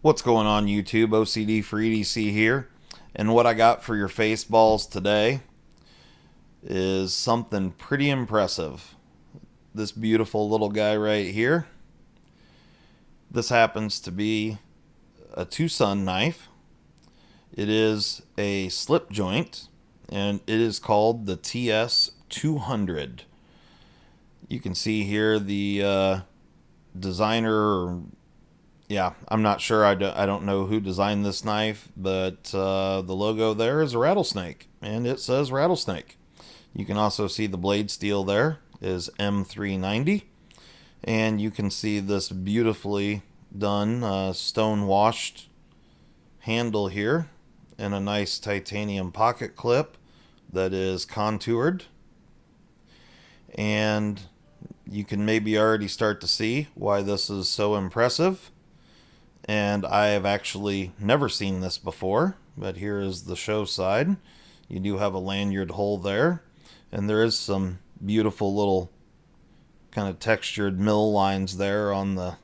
What's going on YouTube? OCD for EDC here. And what I got for your face balls today is something pretty impressive. This beautiful little guy right here. This happens to be a TwoSun knife. It is a slip joint and it is called the TS-200. You can see here the designer, I'm not sure. I don't know who designed this knife, but the logo there is a rattlesnake, and it says rattlesnake. You can also see the blade steel there is M390, and you can see this beautifully done stone washed handle here, and a nice titanium pocket clip that is contoured. And you can maybe already start to see why this is so impressive. And I have actually never seen this before, but here is the show side. You do have a lanyard hole there, and there is some beautiful little kind of textured mill lines there on the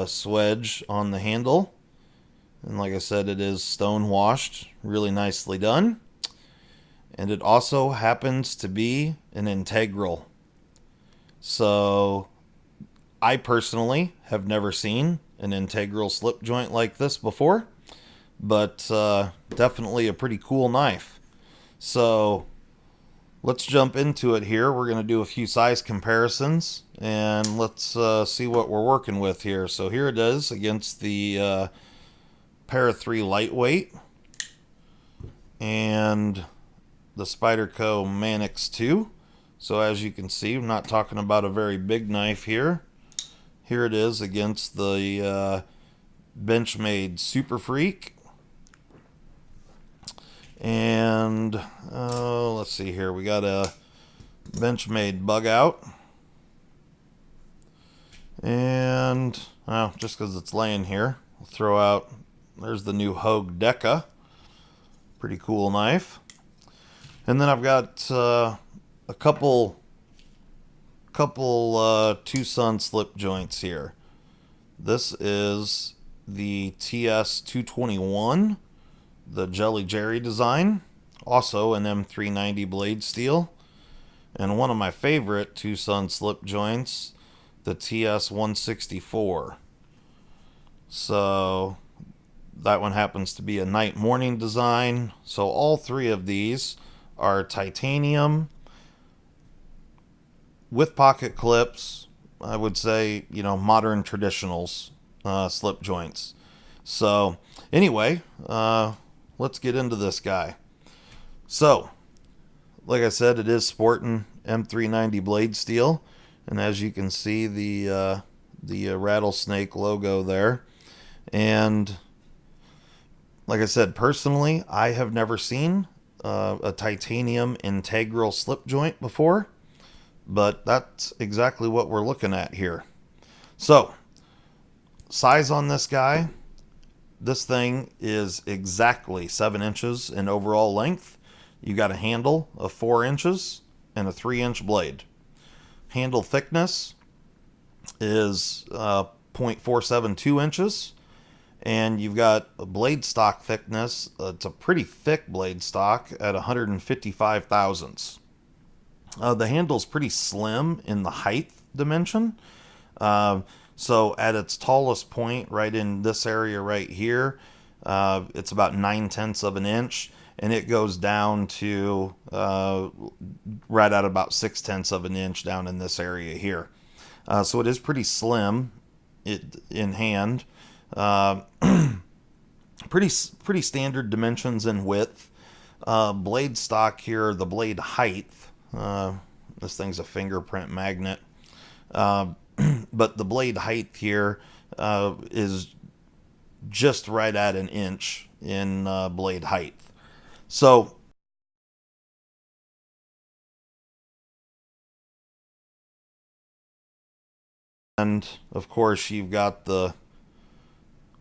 swedge on the handle. And like I said, it is stone washed, really nicely done. And it also happens to be an integral. So I personally have never seen an integral slip joint like this before, but definitely a pretty cool knife. So let's jump into it here. We're going to do a few size comparisons, and let's see what we're working with here. So here it is against the Para 3 lightweight and the Spyderco Manix 2. So as you can see, I'm not talking about a very big knife here. Here it is against the Benchmade Super Freak. And let's see here. We got a Benchmade Bug Out. And just because it's laying here, we'll throw out, there's the new Hogue Deca. Pretty cool knife. And then I've got a couple TwoSun slip joints here. This is the TS-221, the Jelly Jerry design, also an M390 blade steel, and one of my favorite TwoSun slip joints, the TS-164. So that one happens to be a night morning design. So all three of these are titanium with pocket clips. I would say, modern traditionals slip joints. So anyway, let's get into this guy. So like I said, it is sporting M390 blade steel, and as you can see, the rattlesnake logo there. And like I said, personally, I have never seen a titanium integral slip joint before, but that's exactly what we're looking at here. So size on this guy, this thing is exactly 7 inches in overall length. You got a handle of 4 inches and a 3-inch blade. Handle thickness is 0.472 inches. And you've got a blade stock thickness. It's a pretty thick blade stock at 155 thousandths. The handle's pretty slim in the height dimension. So at its tallest point, right in this area right here, it's about 9/10 of an inch, and it goes down to right at about 6/10 of an inch down in this area here. So it is pretty slim in hand. Pretty standard dimensions in width. Blade stock here, the blade height. This thing's a fingerprint magnet. But the blade height here is just right at an inch in blade height. So and of course you've got the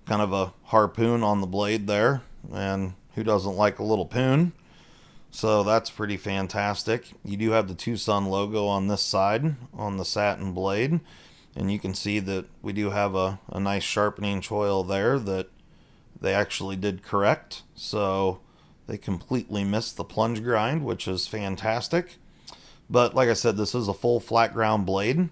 kind of a harpoon on the blade there, and who doesn't like a little poon? So that's pretty fantastic. You do have the TwoSun logo on this side on the satin blade, And you can see that we do have a nice sharpening choil there that they actually did correct. So they completely missed the plunge grind, which is fantastic. But like I said, this is a full flat ground blade,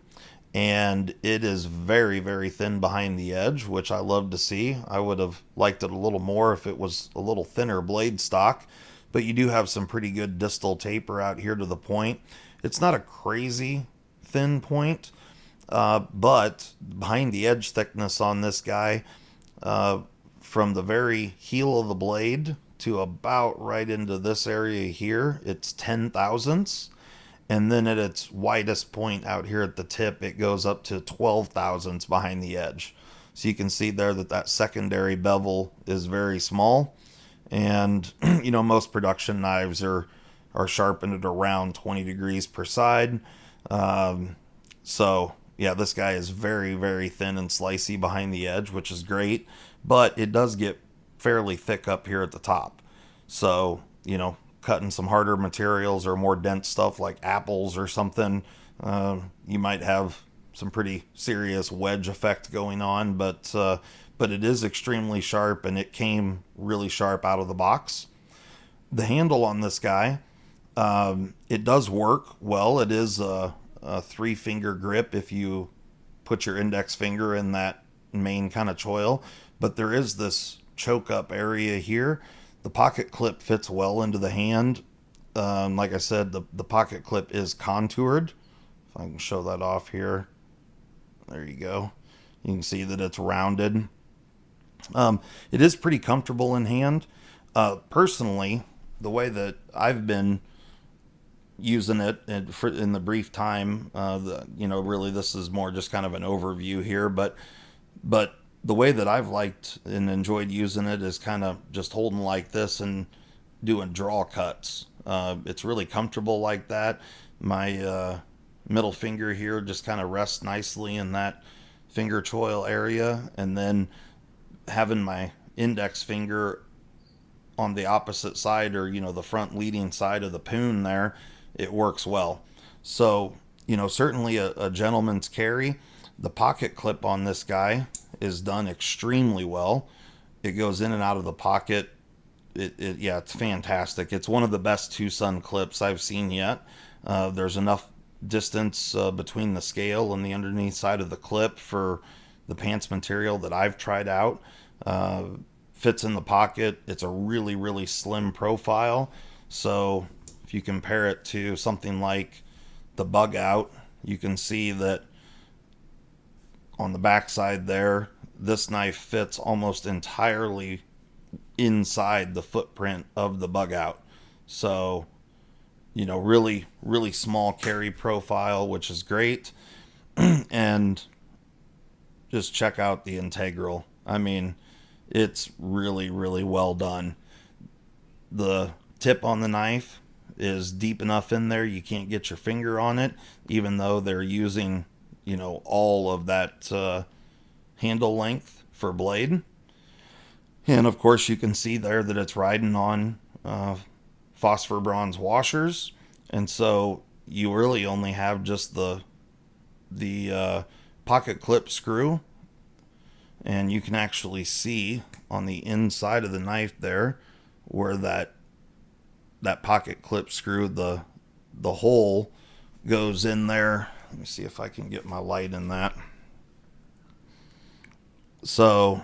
and it is very, very thin behind the edge, which I love to see. I would have liked it a little more if it was a little thinner blade stock, but you do have some pretty good distal taper out here to the point. It's not a crazy thin point, but behind the edge thickness on this guy, from the very heel of the blade to about right into this area here, it's 10 thousandths. And then at its widest point out here at the tip, it goes up to 12 thousandths behind the edge. So you can see there that that secondary bevel is very small. And, you know, most production knives are sharpened at around 20 degrees per side. So, yeah, this guy is very, very thin and slicey behind the edge, which is great. But it does get fairly thick up here at the top. So, you know, cutting some harder materials or more dense stuff like apples or something, you might have some pretty serious wedge effect going on. But it is extremely sharp, and it came really sharp out of the box. The handle on this guy, it does work well. It is a 3-finger grip if you put your index finger in that main kind of choil, but there is this choke up area here. The pocket clip fits well into the hand. Like I said, the pocket clip is contoured. If I can show that off here. There you go. You can see that it's rounded. It is pretty comfortable in hand. Personally, the way that I've been using it in the brief time, really this is more just kind of an overview here, but the way that I've liked and enjoyed using it is kind of just holding like this and doing draw cuts. It's really comfortable like that. My middle finger here just kind of rests nicely in that finger choil area, and then having my index finger on the opposite side, or the front leading side of the poon there, it works well. So certainly a gentleman's carry. The pocket clip on this guy is done extremely well. It goes in and out of the pocket. It's fantastic. It's one of the best TwoSun clips I've seen yet. There's enough distance between the scale and the underneath side of the clip for the pants material that I've tried out. Fits in the pocket. It's a really, really slim profile. So if you compare it to something like the Bug Out, you can see that on the back side there, this knife fits almost entirely inside the footprint of the Bug Out. So, really, really small carry profile, which is great. And just check out the integral. I mean, it's really, really well done. The tip on the knife is deep enough in there you can't get your finger on it, even though they're using all of that handle length for blade. And of course you can see there that it's riding on phosphor bronze washers, and so you really only have just the pocket clip screw, and you can actually see on the inside of the knife there where that pocket clip screw, the hole goes in there. Let me see if I can get my light in that. So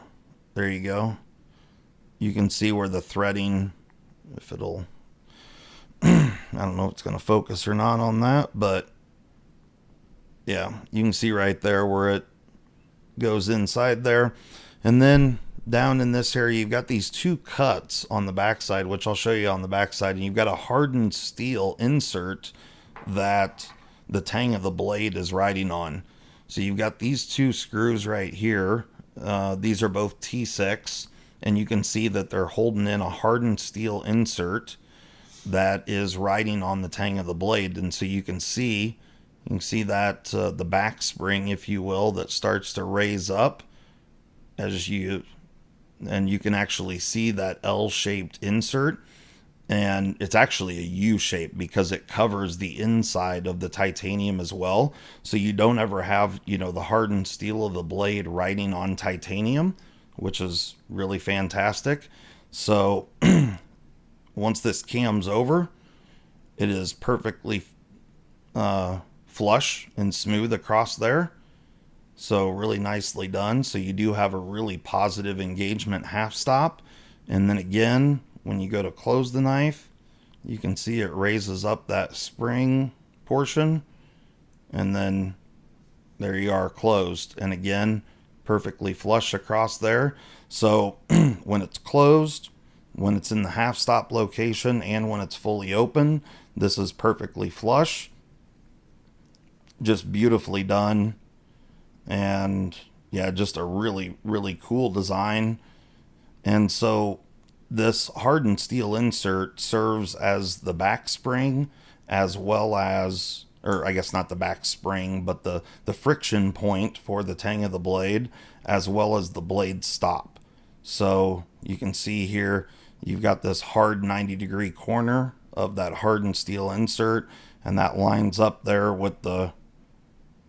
there you go. You can see where the threading, if it'll, I don't know if it's going to focus or not on that, but yeah, you can see right there where it goes inside there. And then down in this area, you've got these two cuts on the backside, which I'll show you on the backside, and you've got a hardened steel insert that the tang of the blade is riding on. So you've got these two screws right here. These are both T6, and you can see that they're holding in a hardened steel insert that is riding on the tang of the blade. And so you can see that the back spring, if you will, that starts to raise up and you can actually see that L-shaped insert. And it's actually a U shape because it covers the inside of the titanium as well. So you don't ever have, the hardened steel of the blade riding on titanium, which is really fantastic. So once this cams over, it is perfectly flush and smooth across there. So really nicely done. So you do have a really positive engagement half stop. And then again, when you go to close the knife, you can see it raises up that spring portion. And then there you are, closed. And again, perfectly flush across there. So when it's closed, when it's in the half stop location, and when it's fully open, this is perfectly flush. Just beautifully done. And yeah, just a really, really cool design. And so this hardened steel insert serves as the back spring, as well as, or I guess not the back spring, but the friction point for the tang of the blade, as well as the blade stop. So you can see here, you've got this hard 90-degree corner of that hardened steel insert, and that lines up there with the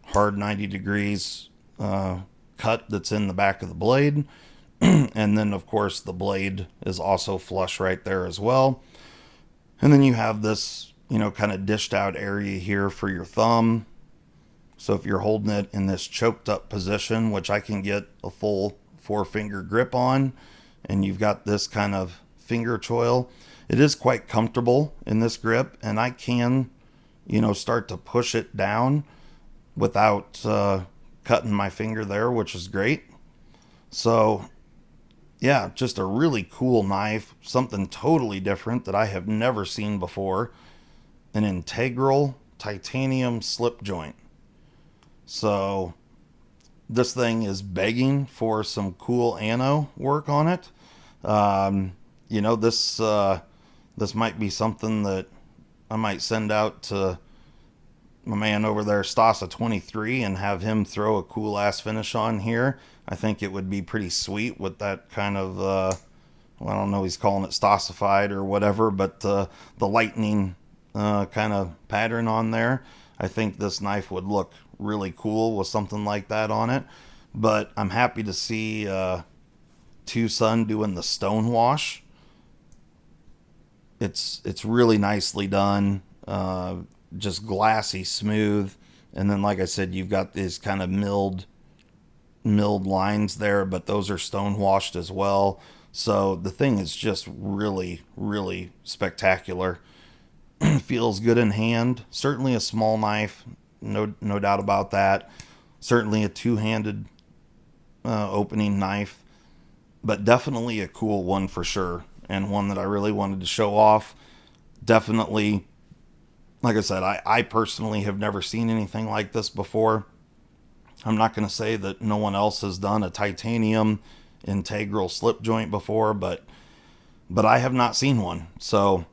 hard 90 degrees cut that's in the back of the blade. And then, of course, the blade is also flush right there as well. And then you have this, kind of dished out area here for your thumb. So if you're holding it in this choked up position, which I can get a full 4-finger grip on, and you've got this kind of finger choil, it is quite comfortable in this grip, and I can, start to push it down without cutting my finger there, which is great. So yeah, just a really cool knife, something totally different that I have never seen before. An integral titanium slip joint. So this thing is begging for some cool ano work on it. This might be something that I might send out to my man over there, Stasa23, and have him throw a cool ass finish on here. I think it would be pretty sweet with that kind of, I don't know, he's calling it Stasified or whatever, but the lightning kind of pattern on there. I think this knife would look really cool with something like that on it. But I'm happy to see TwoSun doing the stone wash. It's really nicely done. Just glassy smooth, and then like I said, you've got these kind of milled lines there, but those are stone washed as well. So the thing is just really, really spectacular. Feels good in hand. Certainly a small knife, no doubt about that. Certainly a two-handed opening knife, but definitely a cool one for sure, and one that I really wanted to show off. Definitely, like I said, I personally have never seen anything like this before. I'm not going to say that no one else has done a titanium integral slip joint before, but I have not seen one. So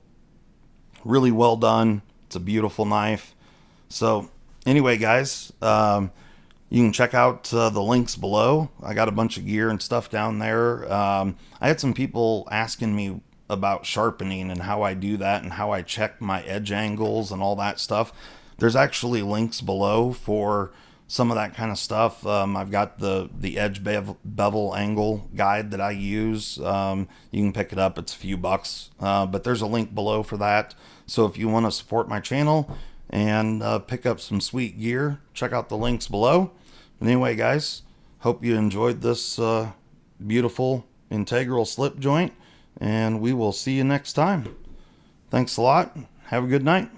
really well done. It's a beautiful knife. So anyway, guys, you can check out the links below. I got a bunch of gear and stuff down there. I had some people asking me about sharpening and how I do that and how I check my edge angles and all that stuff. There's actually links below for some of that kind of stuff. I've got the edge bevel angle guide that I use. You can pick it up. It's a few bucks, but there's a link below for that. So if you want to support my channel and pick up some sweet gear, check out the links below. But anyway, guys, hope you enjoyed this beautiful integral slip joint, and we will see you next time. Thanks a lot. Have a good night.